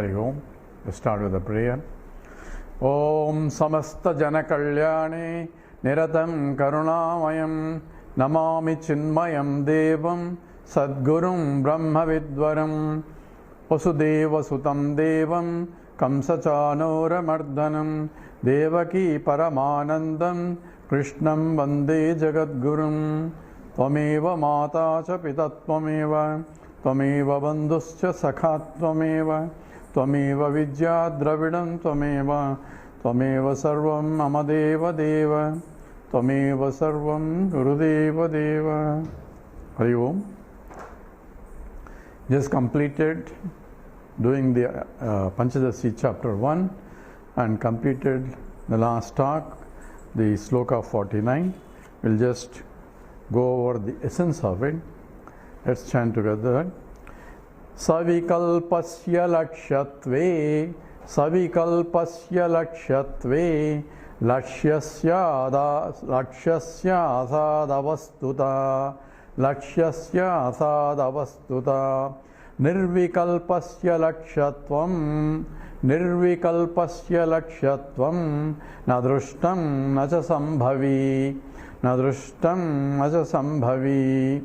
Hari Om. Let's start with a prayer. Om Samasta Jana Kalyane Niratam Karunamayam Namami Chinmayam Devam Sadgurum Brahma Vidvaram Vasudeva Sutam Devam Kamsachanora Mardhanam Devaki Paramanandam Krishnam Vande Jagadgurum Tvameva Mata Cha Pitattvameva Tvameva Bandhuscha Sakhatvameva Tvameva Vidya Dravidam Tvameva Tvameva Sarvam Amadeva Deva Tvameva Sarvam Gurudeva Deva. Hari Om. Just completed doing the Panchadashi chapter 1 and completed the last talk, the sloka 49. We'll just go over the essence of it. Let's chant together. Savikalpasya lakshyatve Savikalpasya lakshyatve Lakshyasya asadavastuta Lakshyasya asadavastuta Nirvikalpasya lakshyatvam Nirvikalpasya lakshyatvam Nadrushtam nacha sambhavi Nadrushtam nacha sambhavi.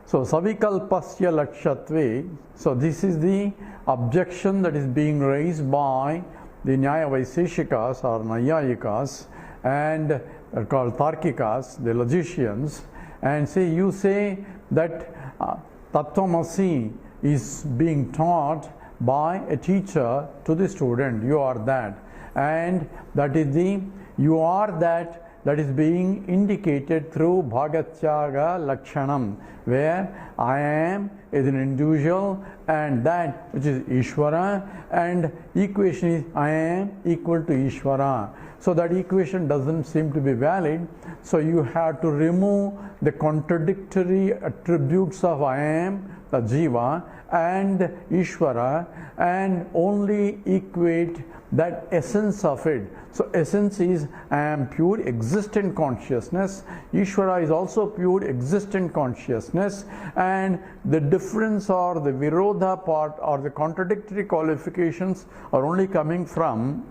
So, Savikalpasya lakshyatve. So, this is the objection that is being raised by the Nyaya Vaiseshikas or Nayayikas and are called Tarkikas, the logicians, and you say that Tattvamasi is being taught by a teacher to the student. You are that, and that is the you are that is being indicated through Bhagatyaga Lakshanam, where I am is an individual and that which is Ishvara, and equation is I am equal to Ishvara. So that equation doesn't seem to be valid. So you have to remove the contradictory attributes of I am, the Jiva, and Ishvara, and only equate that essence of it. So essence is I am pure existent consciousness. Ishvara is also pure existent consciousness, and the difference or the virodha part or the contradictory qualifications are only coming from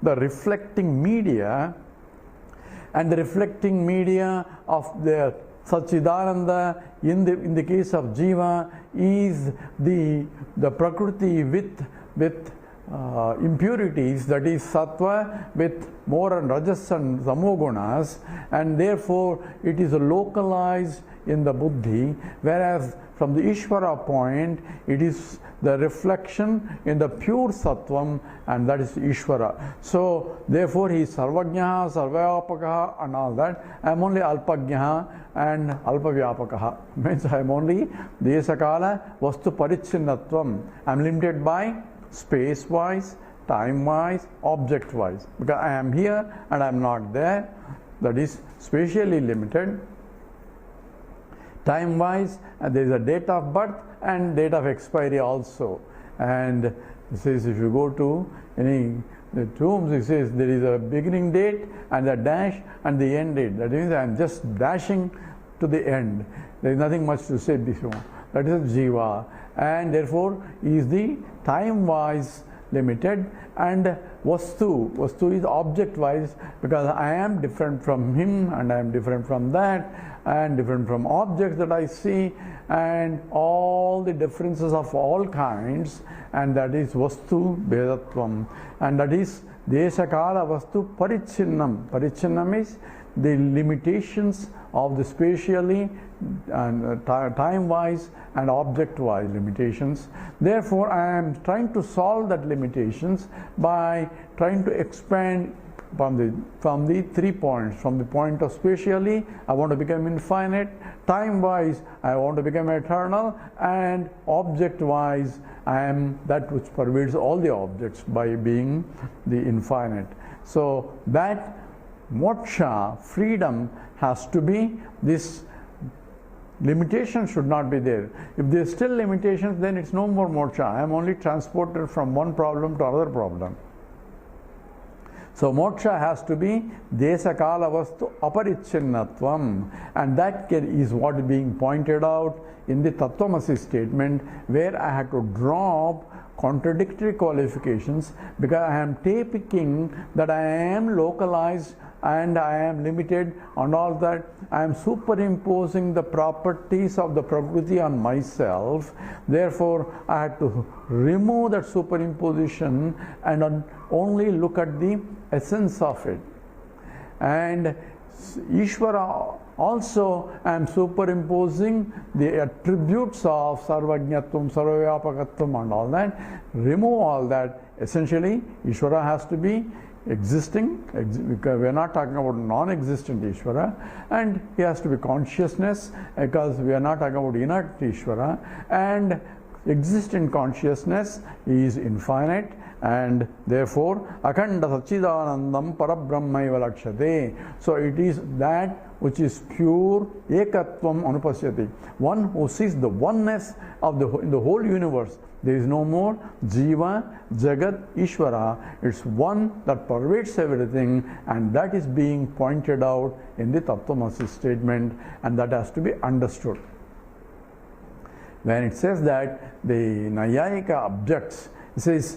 the reflecting media, and the reflecting media of the Satchidananda in the case of Jiva is the Prakriti with impurities, that is sattva with more and rajas and tamogunas, and therefore it is localized in the buddhi, whereas from the Ishvara point it is the reflection in the pure sattvam, and that is Ishvara. So therefore he is sarvajnaha, sarvayapakaha and all that. I am only alpajnaha and alpavyapakaha, means I am only desakala vastu parichinnatvam. I am limited by space wise, time wise, object wise, because I am here and I am not there. That is spatially limited. Time wise, there is a date of birth and date of expiry also. And it says if you go to any the tombs, it says there is a beginning date and a dash and the end date. That means I am just dashing to the end. There is nothing much to say before. That is Jiva, and therefore is the time wise limited, and Vastu is object wise, because I am different from him and I am different from that and different from objects that I see, and all the differences of all kinds, and that is Vastu Vedatvam, and that is Deshakala Vastu Parichinnam. Parichinnam is the limitations of the spatially and time wise and object wise limitations. Therefore I am trying to solve that limitations by trying to expand from the 3 points. From the point of spatially I want to become infinite, time wise I want to become eternal, and object wise I am that which pervades all the objects by being the infinite. So that moksha, freedom, has to be this. Limitations should not be there. If there are still limitations, then it's no more moksha. I am only transported from one problem to another problem. So moksha has to be desakala vastu aparichinnatvam, and that is what is being pointed out in the Tattvamasi statement, where I had to drop contradictory qualifications because I am taking that I am localized and I am limited and all that. I am superimposing the properties of the Prakriti on myself. Therefore, I had to remove that superimposition and only look at the essence of it. And Ishvara also, I am superimposing the attributes of Sarvajñatvam, Sarvavyapakatvam and all that. Remove all that. Essentially, Ishvara has to be existing, because we are not talking about non-existent Ishvara, and he has to be consciousness, because we are not talking about inert Ishvara, and existent consciousness is infinite, and therefore akhanda sachidanandam parabrahmaiva lakshate. So it is that which is pure ekatvam anupasyati, one who sees the oneness of in the whole universe. There is no more Jiva, Jagat, Ishvara. It's one that pervades everything, and that is being pointed out in the Tattvamasi statement, and that has to be understood. When it says that the Nayayika objects, it says,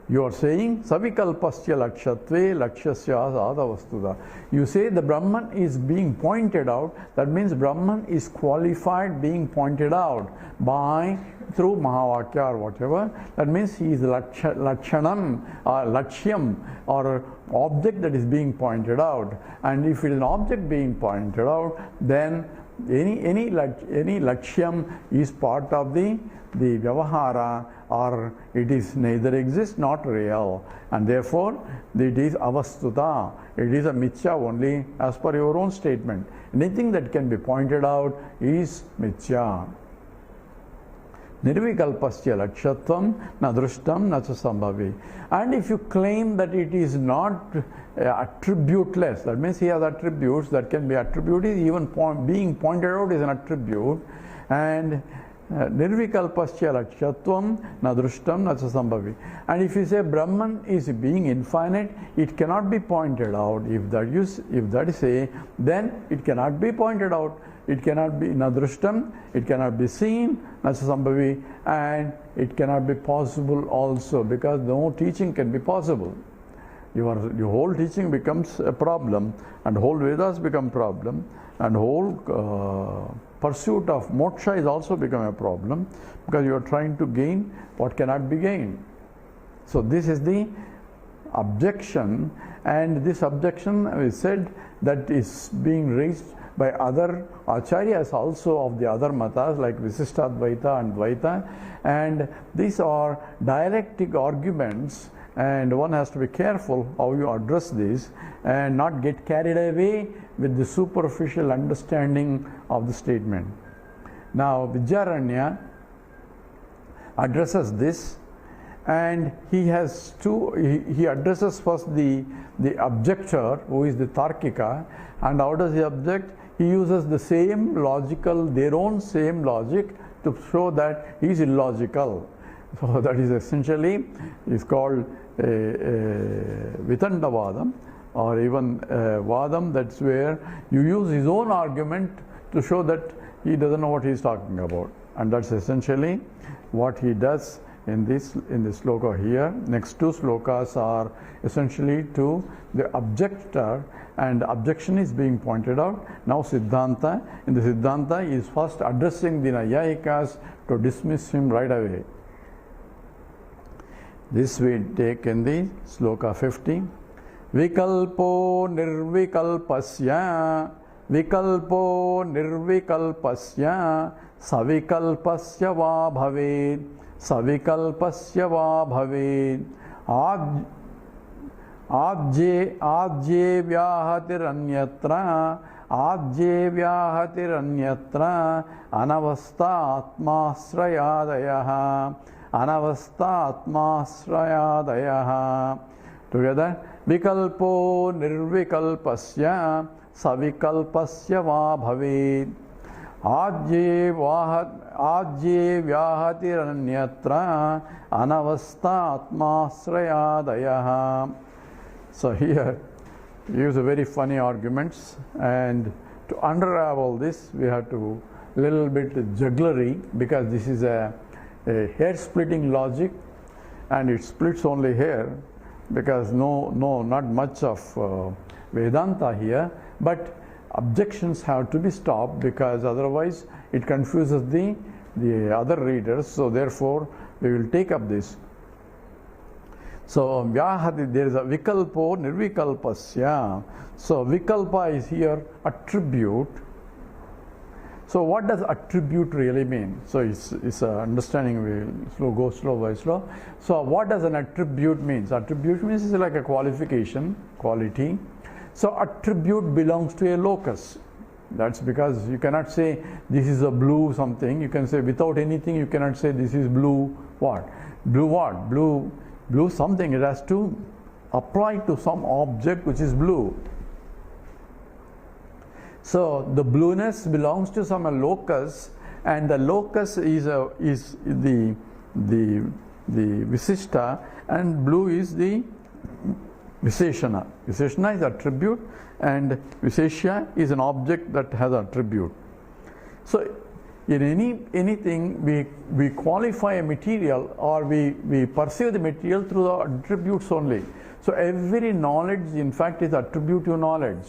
you are saying savikalpasya lakshatve lakshasya sadavastuda. You say the Brahman is being pointed out. That means Brahman is qualified being pointed out through Mahavakya or whatever. That means he is lakshanam or lakshyam or object that is being pointed out. And if it is an object being pointed out, then any lakshyam is part of the vyavahara, or it is neither exists not real, and therefore it is avastuta. It is a mithya only as per your own statement. Anything that can be pointed out is mithya. Nirvikalpasya lakshatvam na drushtam na cha sambhavi. And if you claim that it is not attributeless, that means he has attributes that can be attributed, even being pointed out is an attribute, and Nirvikalpasya lakshatvam na drushtam na cha sambhavi. And if you say Brahman is being infinite, it cannot be pointed out. If that is a, then it cannot be pointed out. It cannot be na drushtam, it cannot be seen, na cha sambhavi, and it cannot be possible also, because no teaching can be possible. Your whole teaching becomes a problem, and whole Vedas become problem, and whole pursuit of moksha is also become a problem, because you are trying to gain what cannot be gained. So this is the objection, and this objection is said that is being raised by other acharyas also of the other matas like Visishtadvaita and Dvaita, and these are dialectic arguments, and one has to be careful how you address these and not get carried away with the superficial understanding of the statement. Now Vidyaranya addresses this, and he addresses first the objector, who is the Tarkika, and how does he object? He uses the same their own same logic to show that he is illogical. So that is essentially is called Vitandavadam, or even Vadam. That's where you use his own argument to show that he doesn't know what he is talking about, and that's essentially what he does in this sloka here. Next two slokas are essentially to the objector, and objection is being pointed out. Now Siddhanta, in the Siddhanta he is first addressing the Nayayikas to dismiss him right away. This we take in the sloka 50. Vikalpo nirvikalpasya, vikalpo nirvikalpasya, savikalpasya va bhaved, savikalpasya va bhaved, आज्ये अनवस्था आत्माश्रयादयः together vikalpo nirvikalpasya savikalpasya va bhaved आज्ये व्याहतिरन्यत्र अनवस्था आत्माश्रयादयः. So here he gives a very funny arguments, and to unravel this we have to little bit jugglery, because this is a hair splitting logic, and it splits only hair, because not much of Vedanta here, but objections have to be stopped, because otherwise it confuses the other readers. So therefore we will take up this. So vyahati, there is a vikalpo nirvikalpasya. So vikalpa is here attribute. So what does attribute really mean? So it's understanding, we go slow by slow. So what does an attribute means? Attribute means it's like a qualification, quality. So attribute belongs to a locus. That's because you cannot say this is a blue something. You can say without anything, you cannot say this is blue what? Blue what? Blue something. It has to apply to some object which is blue. So the blueness belongs to some locus, and the locus is the Visishta, and blue is the Visheshana. Visheshana is attribute, and Visheshya is an object that has attribute. So in anything we qualify a material, or we perceive the material through the attributes only. So every knowledge in fact is attributive knowledge.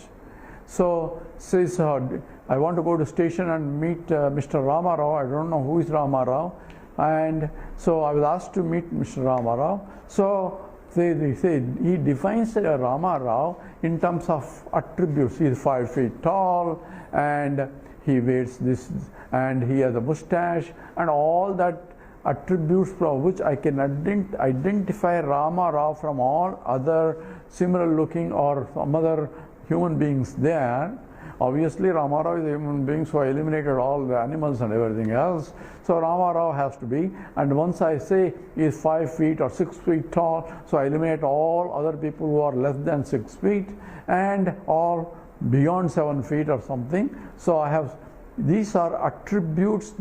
So says I want to go to station and meet Mr. Ramarao. I don't know who is Ramarao, and so I was asked to meet Mr. Ramarao. So they say he defines Ramarao in terms of attributes. He is 5 feet tall, and he wears this, and he has a mustache, and all that attributes from which I can identify Ramarao from all other similar looking or some other human beings there. Obviously Ramarao is a human being, so I eliminated all the animals and everything else. So Ramarao has to be, and once I say he is 5 feet or 6 feet tall, so I eliminate all other people who are less than 6 feet and all beyond 7 feet or something. So I have, these are attributes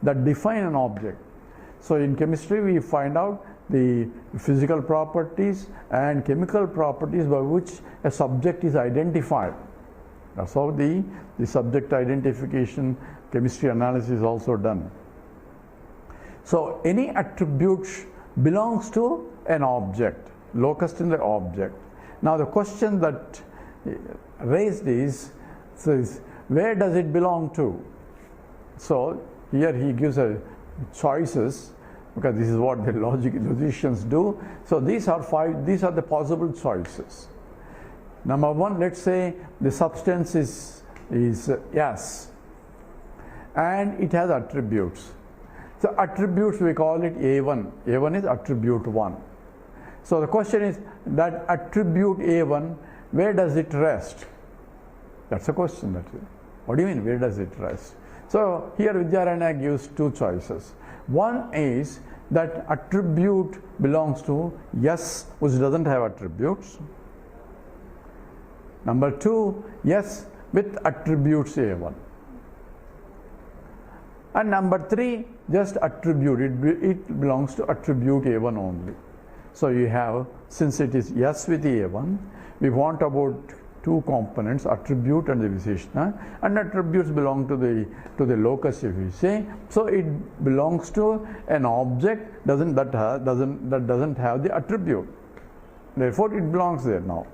that define an object. So in chemistry we find out the physical properties and chemical properties by which a subject is identified. That's how the subject identification chemistry analysis is also done. So any attribute belongs to an object, locus in the object. Now the question that raised is, says, where does it belong to? So here he gives a choices, because this is what the logicians do. So these are the possible choices. Number one, let's say the substance is yes, and it has attributes. So attributes, we call it A1. A1 is attribute 1. So the question is that attribute A1, where does it rest? That's a question. What do you mean, where does it rest? So here Vidyaranya gives two choices. One is that attribute belongs to yes, which doesn't have attributes. Number two, yes with attributes A1. And number three, just attribute, it belongs to attribute A1 only. So you have, since it is yes with A1, we want about two components, attribute and the Visheshana, and attributes belong to the locus, if we say. So it belongs to an object that doesn't have the attribute. Therefore it belongs there now.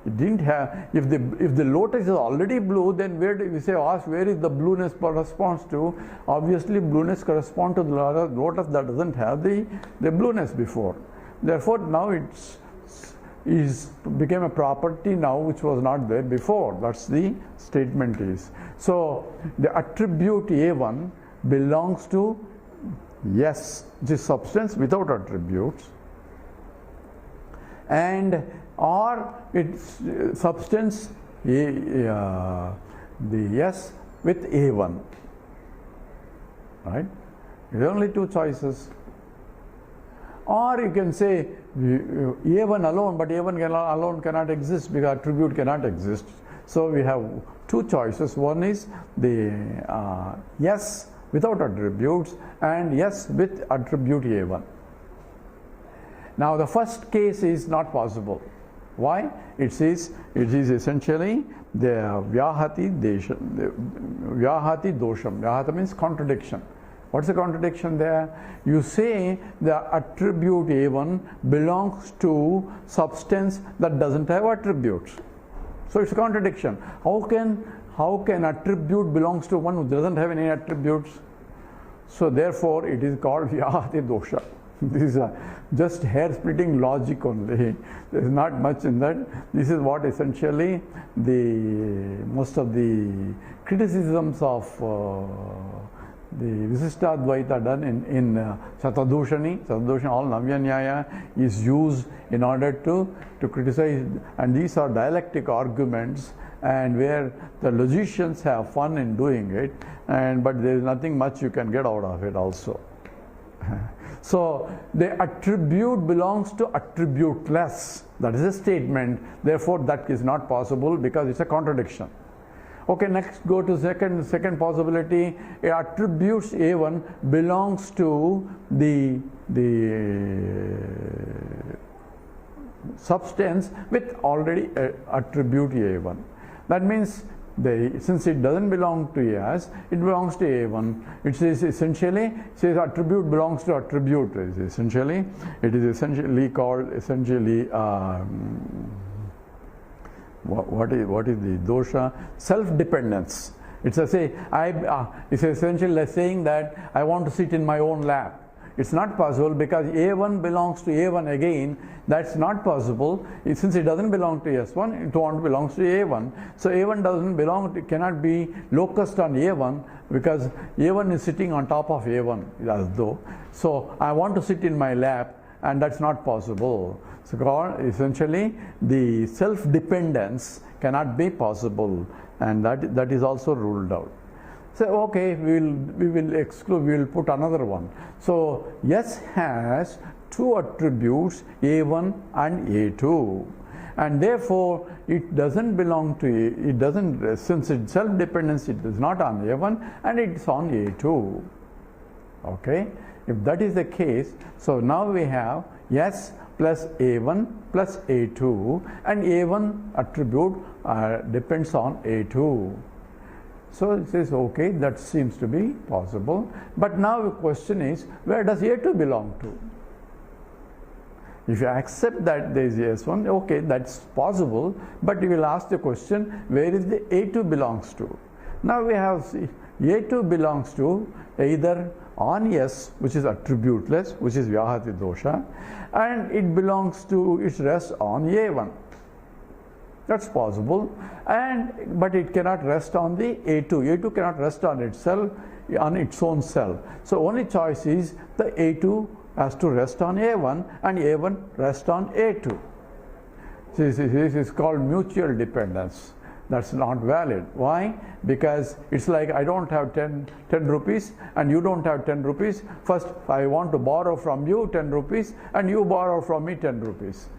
It didn't have, if the lotus is already blue, then where do we say, ask where is the blueness corresponds to? Obviously blueness corresponds to the lotus that doesn't have the blueness before. Therefore now it's became a property now which was not there before. That's the statement is. So the attribute A1 belongs to yes, which is substance without attributes, and or its substance the yes with A1, right? There are only two choices. Or you can say A1 alone, but A1 alone cannot exist because attribute cannot exist. So we have two choices. One is the yes without attributes, and yes with attribute A1. Now the first case is not possible. Why? It is essentially the Vyahati dosham. Vyahata means contradiction. What's the contradiction there? You say the attribute A1 belongs to substance that doesn't have attributes. So it's a contradiction. How can attribute belongs to one who doesn't have any attributes? So therefore it is called Vyahati dosha. This is just hair-splitting logic only. There is not much in that. This is what essentially most of the criticisms of the Visishtadvaita done in Shatadushani, all Navya Nyaya is used in order to criticize, and these are dialectic arguments, and where the logicians have fun in doing it, but there is nothing much you can get out of it also. So the attribute belongs to attributeless. That is a statement. Therefore, that is not possible because it's a contradiction. Okay, next go to second possibility. Attributes A1 belongs to the substance with already attribute A1. That means since it doesn't belong to S, it belongs to A1. It says essentially attribute belongs to attribute. It is essentially called what is the dosha? Self-dependence. It's essentially like saying that I want to sit in my own lap. It's not possible because A1 belongs to A1 again. That's not possible. Since it doesn't belong to S1, it belongs to A1. So A1 cannot be locused on A1 because A1 is sitting on top of A1 as though. So I want to sit in my lap, and that's not possible. So essentially the self-dependence cannot be possible, and that is also ruled out. So okay, we will put another one. So S has two attributes, A1 and A2, and therefore it doesn't belong to since it's self-dependence, it is not on A1 and it's on A2. Okay, if that is the case, so now we have S plus A1 plus A2, and A1 attribute depends on A2. So it says, okay, that seems to be possible. But now the question is, where does A2 belong to? If you accept that there is S1, okay, that's possible, but you will ask the question, where is the A2 belongs to? Now we have A2 belongs to either on S, which is attributeless, which is Vyahati dosha, and it rests on A1. That's possible, but it cannot rest on the A2. A2 cannot rest on itself, on its own self. So only choice is the A2 has to rest on A1 and A1 rest on A2. This is called mutual dependence. That's not valid. Why? Because it's like I don't have 10 rupees and you don't have 10 rupees. First, I want to borrow from you 10 rupees and you borrow from me 10 rupees.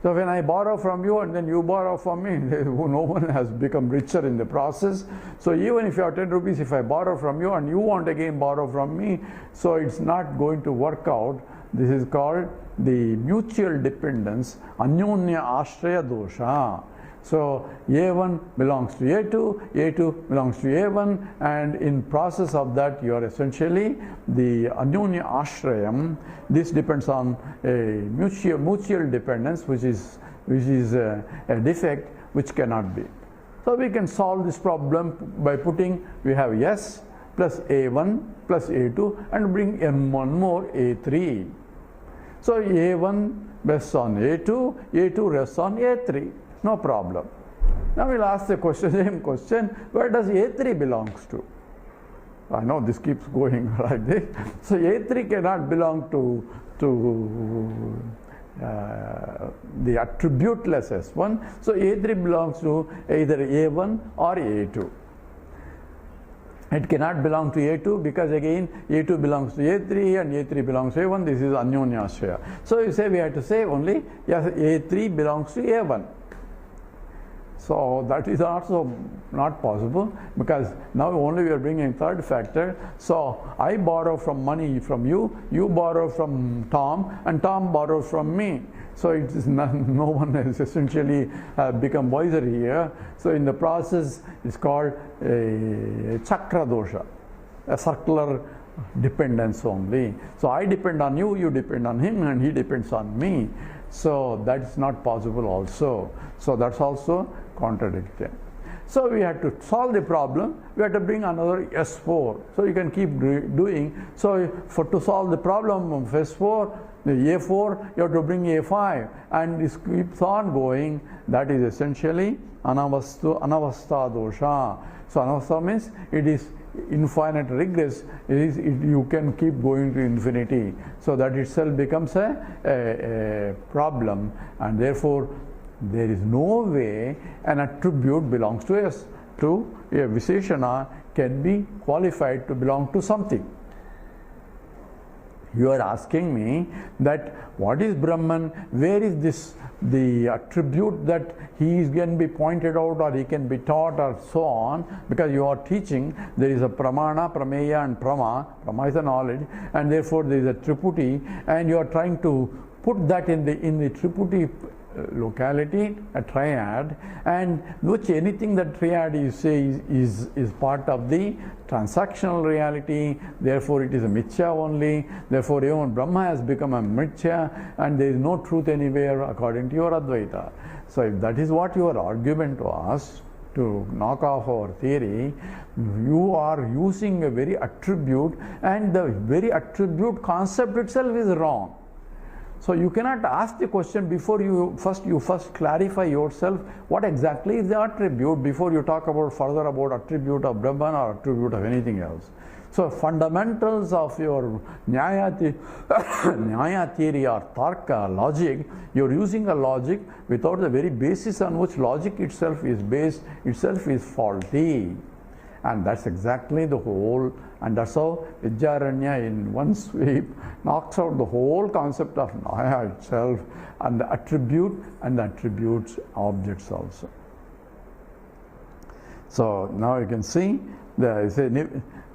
So when I borrow from you and then you borrow from me, no one has become richer in the process. So even if you have 10 rupees, if I borrow from you and you want again borrow from me, so it's not going to work out. This is called the mutual dependence, Anyonya Ashraya dosha. So A1 belongs to A2, A2 belongs to A1, and in process of that you are essentially the Anyonya Ashrayam. This depends on a mutual dependence, which is a defect which cannot be. So we can solve this problem by we have S plus A1 plus A2 and bring one more A3. So A1 rests on A2, A2 rests on A3. No problem. Now we'll ask the same question, where does A3 belongs to? I know this keeps going like this. So A3 cannot belong to the attributeless S1. So A3 belongs to either A1 or A2. It cannot belong to A2 because again A2 belongs to A3 and A3 belongs to A1. This is Anyonya Ashraya. So you say we have to say only yes, A3 belongs to A1. So that is also not possible because now only we are bringing third factor. So I borrow money from you, you borrow from Tom, and Tom borrows from me. So it is no one has essentially become wiser here. So in the process, it's called a chakra dosha, a circular dependence only. So I depend on you, you depend on him, and he depends on me. So that's not possible also. So that's also contradicting. So we had to solve the problem. We had to bring another S4. So you can keep doing. So to solve the problem of S4, the A4, you have to bring A5, and this keeps on going. That is essentially anavasta dosha. So anavasta means it is infinite regress. You can keep going to infinity. So that itself becomes a problem, and therefore there is no way an attribute belongs to us. To a Visheshana can be qualified to belong to something. You are asking me that what is Brahman, where is this, the attribute that he can be pointed out or he can be taught or so on, because you are teaching there is a pramana, prameya and prama. Prama is a knowledge, and therefore there is a triputi, and you are trying to put that in the triputi locality, a triad, and which anything that triad you say is part of the transactional reality, therefore it is a mithya only, therefore even Brahma has become a mithya, and there is no truth anywhere according to your Advaita. So if that is what your argument was, to knock off our theory, you are using a very attribute, and the very attribute concept itself is wrong. So you cannot ask the question before you first clarify yourself what exactly is the attribute before you talk about further about attribute of Brahman or attribute of anything else. So fundamentals of your Nyaya theory or Tarka, logic, you're using a logic without the very basis on which logic itself is based, itself is faulty. And that's exactly the whole, and that's how Vidyaranya in one sweep knocks out the whole concept of Maya itself and the attribute and the attributes objects also. So now you can see there is a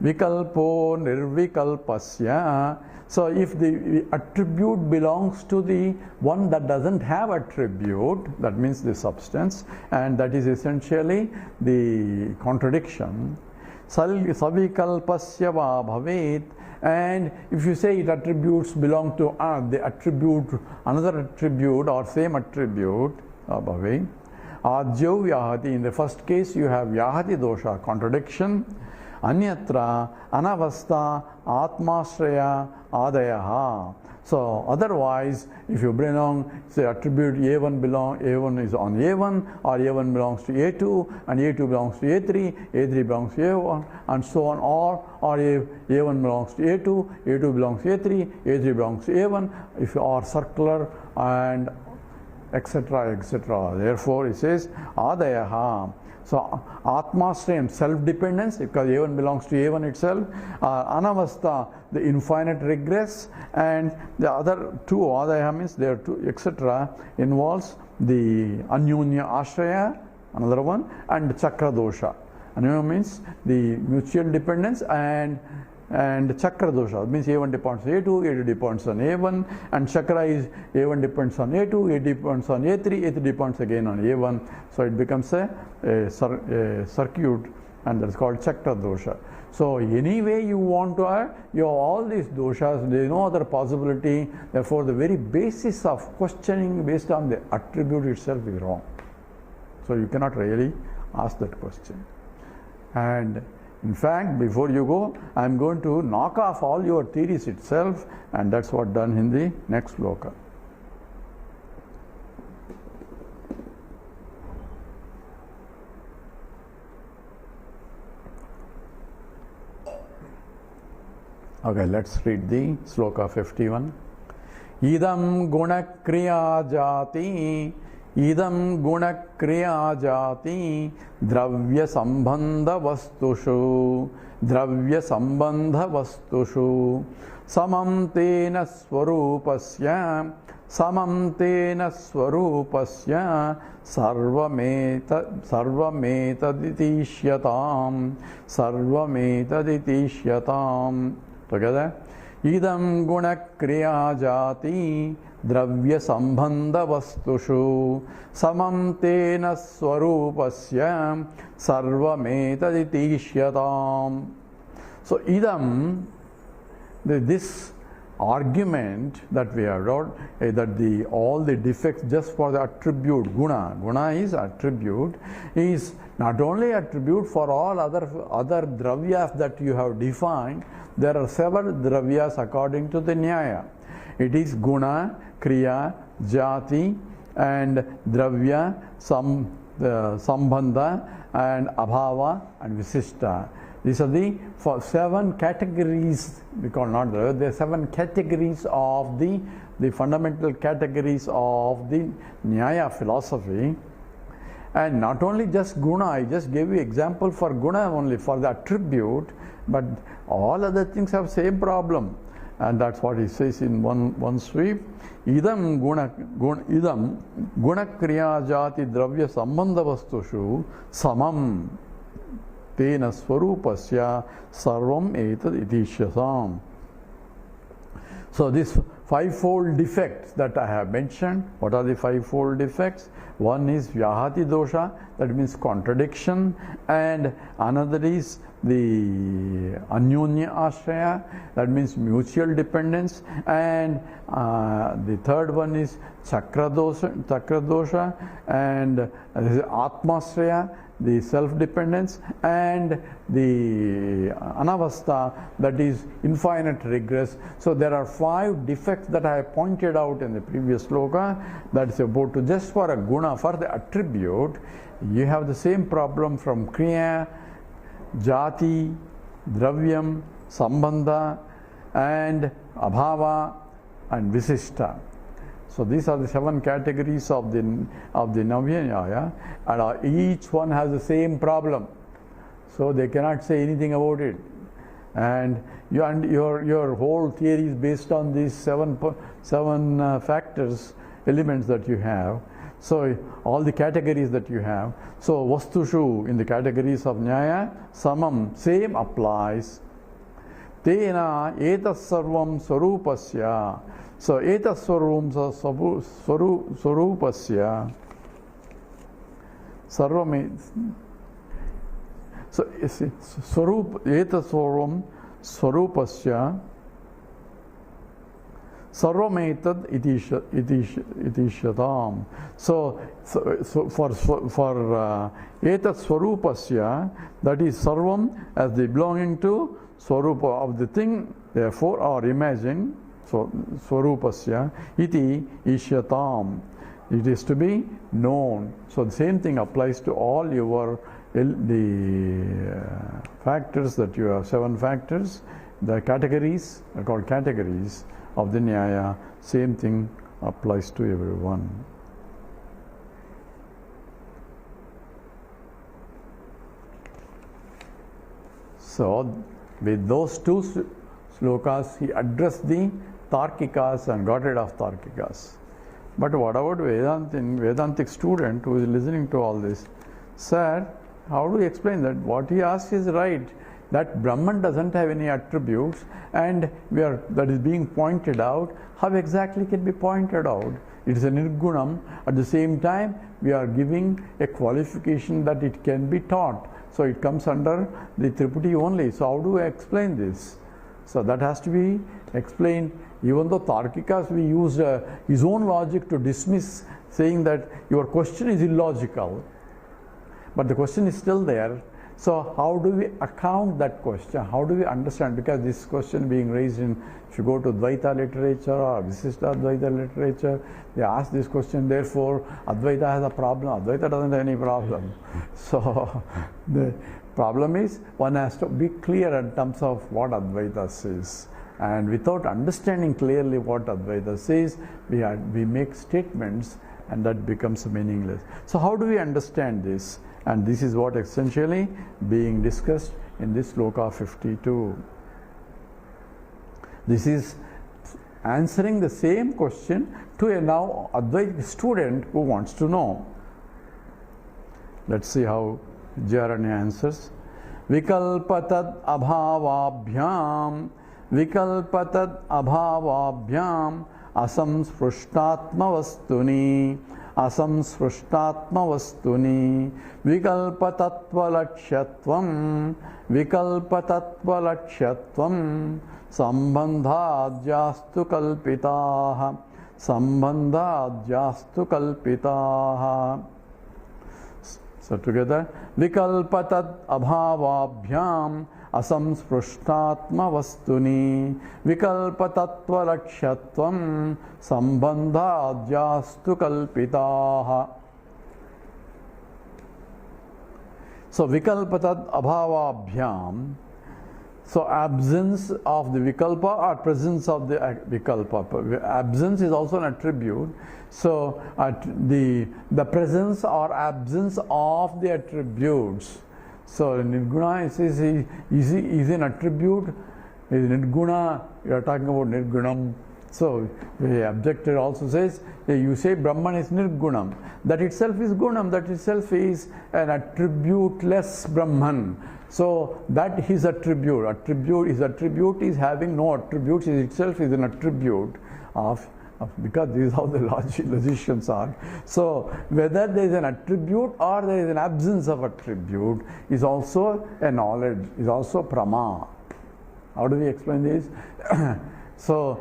vikalpo nirvikalpasya. So if the attribute belongs to the one that doesn't have attribute, that means the substance, and that is essentially the contradiction. Savikalpasya va bhavet. And if you say it attributes belong to the attribute, another attribute or same attribute, bhave. Adjau vyahati. In the first case you have vyahati dosha, contradiction. Anyatra anavasta atmashraya adayaha. So otherwise, if you bring on, say attribute A1 is on A1, or A1 belongs to A2, and A2 belongs to A3 belongs to A1, and so on, or A1 belongs to A2 belongs to A3 belongs to A1, if you are circular and etc. etc. Therefore, it says adayaha. So Atmasrayam, self-dependence, because A1 belongs to A1 itself, Anavasta, the infinite regress, and the other two, Adaya means there are two, etc., involves the Anyunya Ashraya, another one, and Chakra Dosha. Anyunya means the mutual dependence, and Chakra dosha means A1 depends on A2, A2 depends on A1, and Chakra is A1 depends on A2, A2 depends on A3, A3 depends again on A1. So it becomes a circuit, and that's called Chakra dosha. So any way you want to add, you have all these doshas, there is no other possibility. Therefore, the very basis of questioning based on the attribute itself is wrong. So you cannot really ask that question. And in fact, before you go, I am going to knock off all your theories itself, and that's what done in the next sloka. Okay, let's read the sloka 51. Idam gunakriya jati, idam gunakriya jati, dravya sambandha vastushu, dravya sambandha vastushu, samam tena swarupasya, samam tena swarupasya, sarvametaditishyatam, sarvametaditishyatam. Together, idam guna kriya jati, dravya sambandha vastushu samam tena swarupasya sarvametaditi ishyatam. So idam, this argument that we have wrote, that all the defects just for the attribute guna is attribute, is not only attribute for all other dravyas that you have defined. There are several dravyas according to the Nyaya. It is guna, kriya, jati, and dravya, sambandha, and abhava, and visishta. These are the 7 categories, we call not dravya, there are 7 categories of the fundamental categories of the Nyaya philosophy. And not only just guna, I just gave you example for guna only, for the attribute, but all other things have same problem. And that's what he says in one sweep. Idam guna kriya jati dravya sambandha vastushu samam tena swarupasya sarvam etad itishyasam. So this 5-fold defects that I have mentioned, what are the 5-fold defects? One is vyahati dosha, that means contradiction, and another is the anyonya ashraya, that means mutual dependence, and the third one is chakra dosha, and atmasraya, the self-dependence, and the anavastha, that is infinite regress. So there are 5 defects that I pointed out in the previous sloka. That is about to just for a guna, for the attribute, you have the same problem from kriya, jati, dravyam, sambandha, and abhava, and visishta. So these are the 7 categories of the Navya Nyaya, and each one has the same problem. So they cannot say anything about it. And your whole theory is based on these 7 factors, elements that you have. So all the categories that you have. So vastushu in the categories of Nyaya, samam, same applies. Tena etas sarvam swarupasya. So etas swarupasya sarvam. So etas swarupasya sarvametad itishyatam. So for etat swarupasya, that is sarvam as the belonging to swarupa of the thing, therefore, or imagine. So swarupasya iti ishyatam, it is to be known. So the same thing applies to all your factors that you have, 7 factors. The categories are called categories of the Nyaya. Same thing applies to everyone. So with those 2 slokas, he addressed the Tarkikas and got rid of Tarkikas. But what about Vedantic student who is listening to all this? Sir, how do you explain that? What he asks is right, that Brahman doesn't have any attributes, and that is being pointed out. How exactly can be pointed out? It is a nirgunam. At the same time, we are giving a qualification that it can be taught. So it comes under the Tripudi only. So how do I explain this? So that has to be explained. Even though Tarkikas, we used his own logic to dismiss, saying that your question is illogical. But the question is still there. So how do we account that question? How do we understand? Because this question being raised in, if you go to Advaita literature or Visishta Advaita literature, they ask this question, therefore Advaita has a problem. Advaita doesn't have any problem. So the problem is one has to be clear in terms of what Advaita says. And without understanding clearly what Advaita says, we make statements and that becomes meaningless. So how do we understand this? And this is what essentially being discussed in this sloka 52. This is answering the same question to a now Advaita student who wants to know. Let's see how Vidyaranya answers. Vikalpatad abhavabhyam asamsprushtatmavastuni, asamsprushtatmavastuni, vikalpatattvalakshyattvam, vikalpatattvalakshyattvam, sambandhadyastu kalpitaha, sambandhadyastu kalpitaha. So together, vikalpatat abhavabhyam asamsprushtatma vastuni, vikalpatattvalakshatvam sambandhadyastu kalpitaha. So vikalpatat abhavabhyam, so absence of the vikalpa or presence of the vikalpa. Absence is also an attribute. So the presence or absence of the attributes. So nirguna is an attribute. Is nirguna, you are talking about nirgunam. So the objector also says, you say Brahman is nirgunam. That itself is gunam, that itself is an attributeless Brahman. So that his attribute, his attribute is having no attributes, it itself is an attribute of because this is how the logicians are. So whether there is an attribute or there is an absence of attribute is also a knowledge, is also prama. How do we explain this? So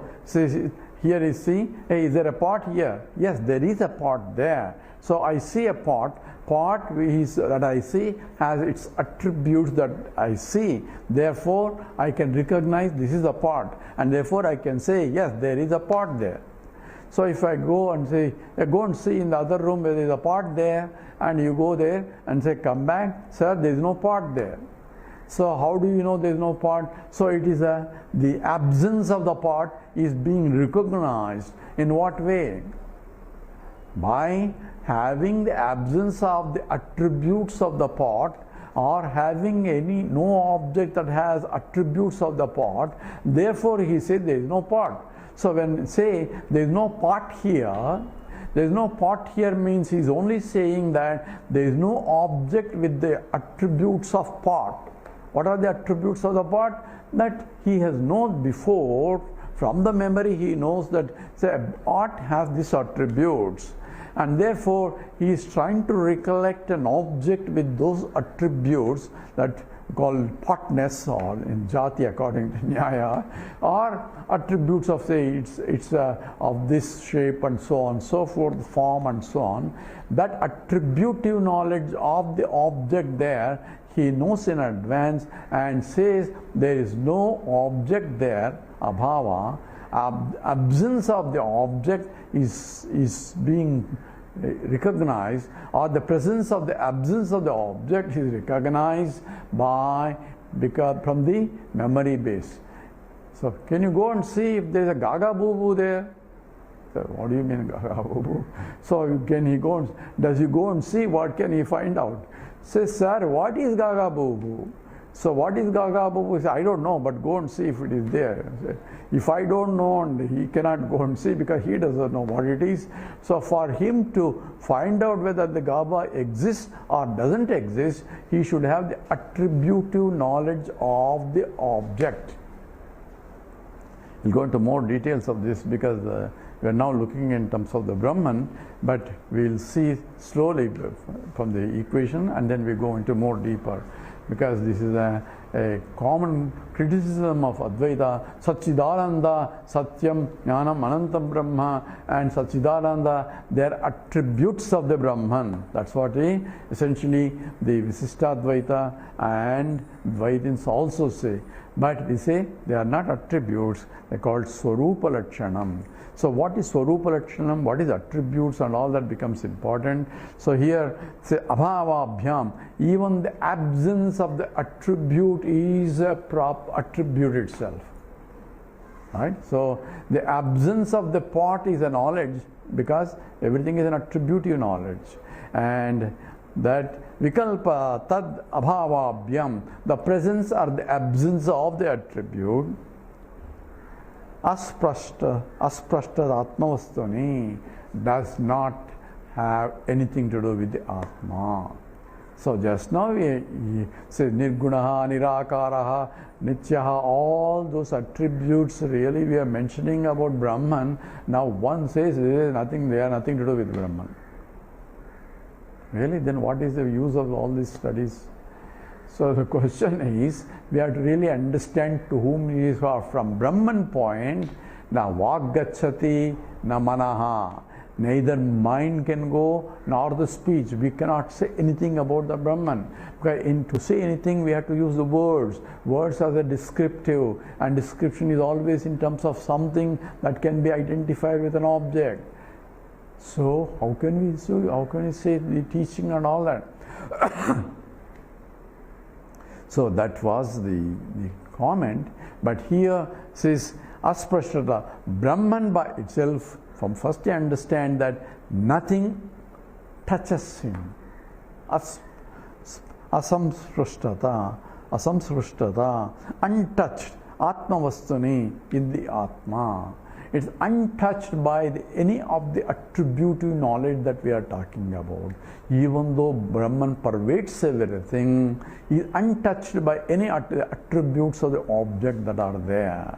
here you see, hey, is there a pot here? Yes, there is a pot there. So I see a pot that I see has its attributes that I see. Therefore, I can recognize this is a pot, and therefore I can say, yes, there is a pot there. So if I go and say, go and see in the other room where there is a pot there, and you go there and say, come back, sir, there is no pot there. So how do you know there is no pot? So it is the absence of the pot is being recognized. In what way? By having the absence of the attributes of the pot, or having no object that has attributes of the pot. Therefore he said there is no pot. So when say there is no pot here, there is no pot here means he is only saying that there is no object with the attributes of pot. What are the attributes of the pot? That he has known before, from the memory he knows that say pot has these attributes, and therefore he is trying to recollect an object with those attributes that called potness, or in jati according to Nyaya, or attributes of say it's of this shape and so on, so forth, form and so on. That attributive knowledge of the object there he knows in advance and says there is no object there, abhava. Absence of the object is being recognized, or the presence of the absence of the object is recognized from the memory base. So can you go and see if there is a gaga boo boo there? So what do you mean gaga boo boo? So does he go and see? What can he find out? Says, sir, what is gaga boo boo? So what is gaga boo boo? I don't know, but go and see if it is there. If I don't know, and he cannot go and see because he doesn't know what it is. So for him to find out whether the gaba exists or doesn't exist, he should have the attributive knowledge of the object. We'll go into more details of this because we are now looking in terms of the Brahman, but we'll see slowly from the equation, and then we go into more deeper, because this is a common criticism of Advaita. Satchidananda, Satyam, Jnanam, Anantam Brahma, and Satchidananda, they are attributes of the Brahman. That's what essentially the Visishtadvaita and Dvaitins also say. But we say they are not attributes, they are called Swarupa Lakshanam. So what is Swarupa Lakshanam, what is attributes, and all that becomes important. So here, say Abhavabhyam, even the absence of the attribute is a attribute itself. Right? So the absence of the pot is a knowledge, because everything is an attributive knowledge. And that vikalpa tad abhavabhyam, the presence or the absence of the attribute, asprashta atmavastuni, does not have anything to do with the atma. So just now he says Nirgunaha, Nirakaraha, Nityaha, all those attributes really we are mentioning about Brahman. Now one says nothing, they are nothing to do with Brahman. Really, then what is the use of all these studies? So the question is, we have to really understand to whom he is from. Brahman point, na vaggachati, na manaha. Neither mind can go nor the speech. We cannot say anything about the Brahman. Because to say anything we have to use the words. Words are the descriptive, and description is always in terms of something that can be identified with an object. So how can we say the teaching and all that? So that was the comment. But here says asprashrata, Brahman by itself. From first you understand that nothing touches him. Asamsrushtata, untouched, Atma Vastuni in the Atma. It's untouched by any of the attributive knowledge that we are talking about. Even though Brahman pervades everything, he is untouched by any attributes of the object that are there.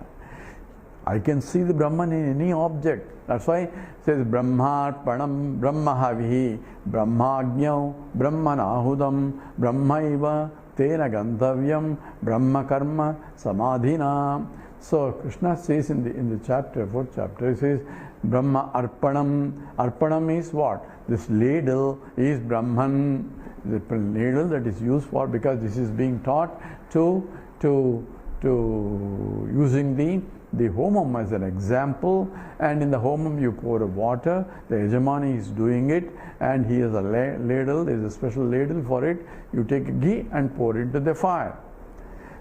I can see the Brahman in any object. That's why it says Brahmarpanam, Brahmahavihi, Brahmagnyau, Brahmanahudam, Brahmaiva, Tena Gandhavyam, Brahmakarma, Samadhina. So Krishna says in the chapter, 4th chapter, he says Brahma Arpanam. Arpanam is what? This ladle is Brahman, the ladle that is used for, because this is being taught to using the homam as an example, and in the homam you pour water, the Yajamani is doing it, and he has a ladle, there is a special ladle for it, you take ghee and pour it into the fire.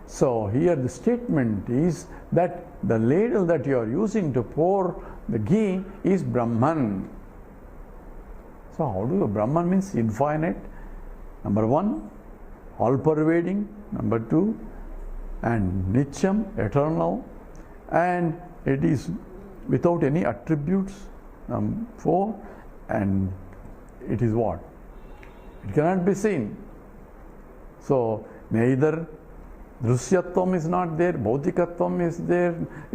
So here the statement is that the ladle that you are using to pour the ghee is Brahman. So how do you, Brahman means infinite, number one, all pervading, number two, and Nityam, eternal, and it is without any attributes, 4, and it is what? It cannot be seen. So neither Drusyatvam is not there, Bhautikatvam is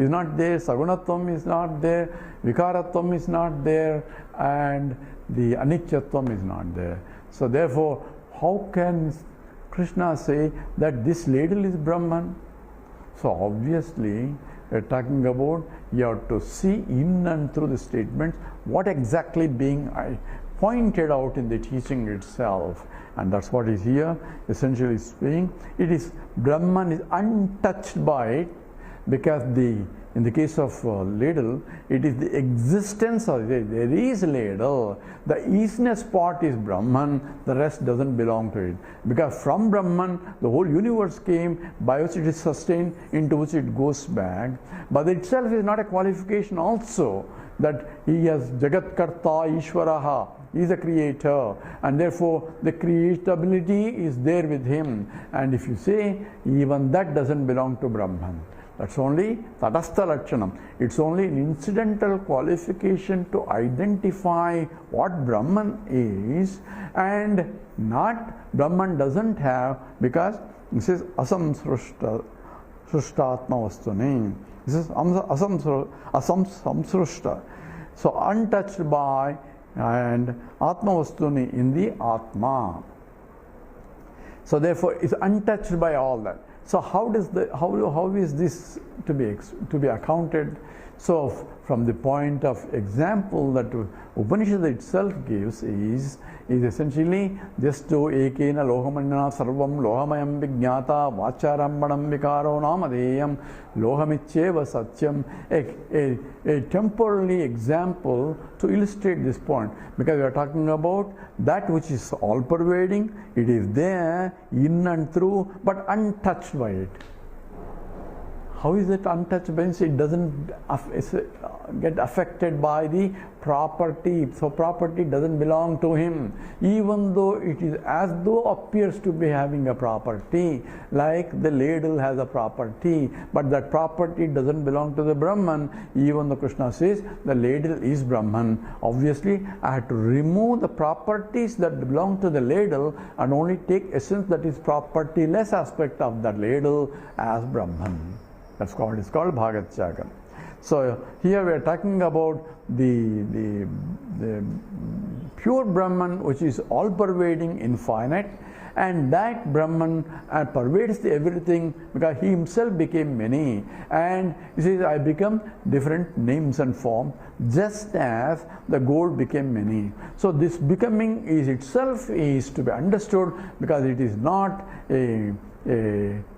not there, Sagunatvam is not there, Vikaratvam is not there, and the Anityatvam is not there. So therefore, how can Krishna say that this ladle is Brahman? So obviously, we are talking about, you have to see in and through the statements what exactly being pointed out in the teaching itself, and that's what is here essentially saying. It is Brahman is untouched by it, because in the case of ladle, it is the existence of there is ladle. The isness part is Brahman, the rest doesn't belong to it. Because from Brahman, the whole universe came, by which it is sustained, into which it goes back. But itself is not a qualification also, that he has Jagatkarta Ishvaraha, he is a creator, and therefore the creatability is there with him. And if you say, even that doesn't belong to Brahman. That's only Tadastha Lakshanam. It's only an incidental qualification to identify what Brahman is, and not Brahman doesn't have, because this is Asamsrushta Atma Vastuni. This is Asamsrushta. So untouched by and Atma Vastuni in the Atma. So therefore it's untouched by all that. So how is this to be accounted? So from the point of example that Upanishad itself gives is essentially just to ekena lohamannana sarvam lohamayam vijnata vacharambanam vikaro namadeyam lohamicheva satyam, a temporary example to illustrate this point, because we are talking about that which is all pervading, it is there in and through, but untouched by it. how is it untouched? Means it doesn't get affected by the property. So property doesn't belong to him, even though it is as though appears to be having a property, like the ladle has a property, but that property doesn't belong to the Brahman. Even though Krishna says the ladle is Brahman, obviously I have to remove the properties that belong to the ladle and only take essence that is propertyless aspect of that ladle as Brahman. It's called Bhagatyaga. So here we are talking about the pure Brahman, which is all-pervading, infinite, and that Brahman pervades everything because he himself became many. And he says, I become different names and forms, just as the gold became many. So this becoming is itself is to be understood, because it is not a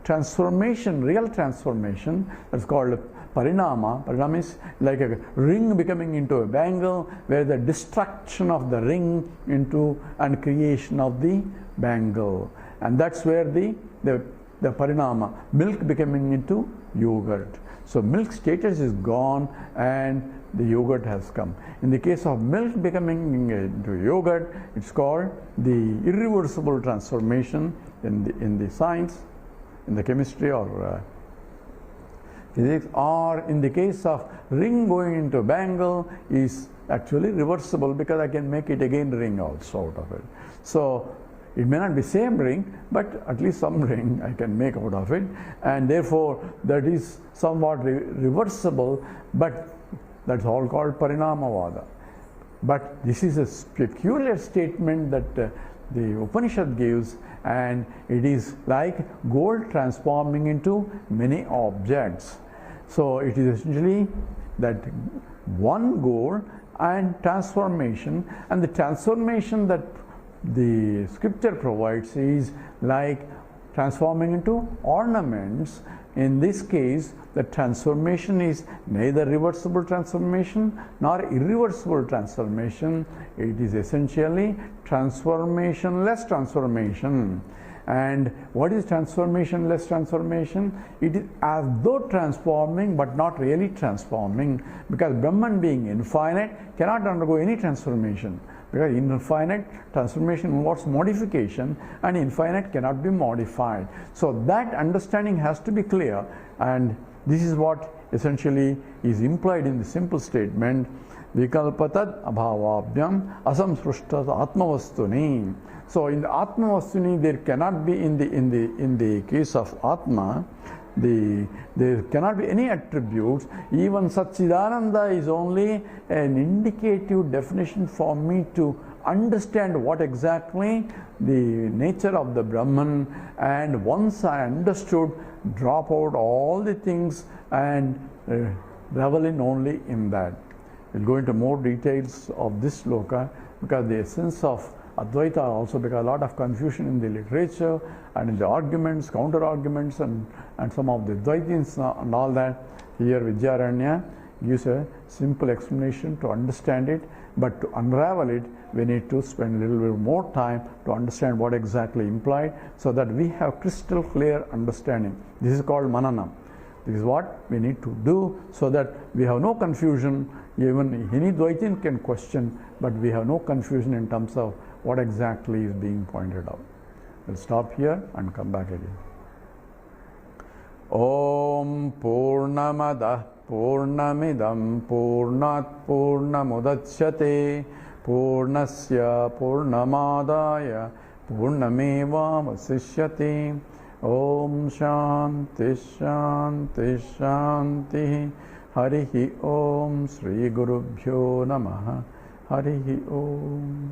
transformation, real transformation. That's called parinama. Parinama is like a ring becoming into a bangle, where the destruction of the ring into and creation of the bangle. And that's where the parinama, milk becoming into yogurt. So milk status is gone and the yogurt has come. In the case of milk becoming into yogurt, it's called the irreversible transformation in the science, in the chemistry or physics. Or in the case of ring going into bangle is actually reversible, because I can make it again ring also out of it. So it may not be same ring, but at least some ring I can make out of it, and therefore that is somewhat reversible, but that's all called Parinamavada. But this is a peculiar statement that the Upanishad gives, and it is like gold transforming into many objects. So it is essentially that one goal and transformation, and the transformation that the scripture provides is like transforming into ornaments. In this case, the transformation is neither reversible transformation nor irreversible transformation. It is essentially transformationless transformation. And what is transformationless transformation? It is as though transforming but not really transforming, because Brahman, being infinite, cannot undergo any transformation, because infinite transformation involves modification and infinite cannot be modified. So that understanding has to be clear, and this is what essentially is implied in the simple statement, Vikalpatad abhavabhyam asamsrushtat atmavastuni. So in the atmavastuni, there cannot be in the case of Atma, there cannot be any attributes. Even Satchidananda is only an indicative definition for me to understand what exactly the nature of the Brahman, and once I understood, drop out all the things and revel in only in that. We'll go into more details of this sloka, because the essence of Advaita also, because a lot of confusion in the literature and in the arguments, counter arguments, and some of the Advaitins and all that. Here Vidyaranya gives a simple explanation to understand it, but to unravel it, we need to spend a little bit more time to understand what exactly implied, so that we have crystal clear understanding. This is called manana. This is what we need to do, so that we have no confusion. Even any Dvaitin can question, but we have no confusion in terms of what exactly is being pointed out. We'll stop here and come back again. Om Purnamada Purnamidam Purnat Purnamudachyate Purnasya Purnamadaya Purnameva Vasishyate. Om Shanti Shanti Shanti. Harihi Om Sri Gurubhyo Namaha. Harihi Om.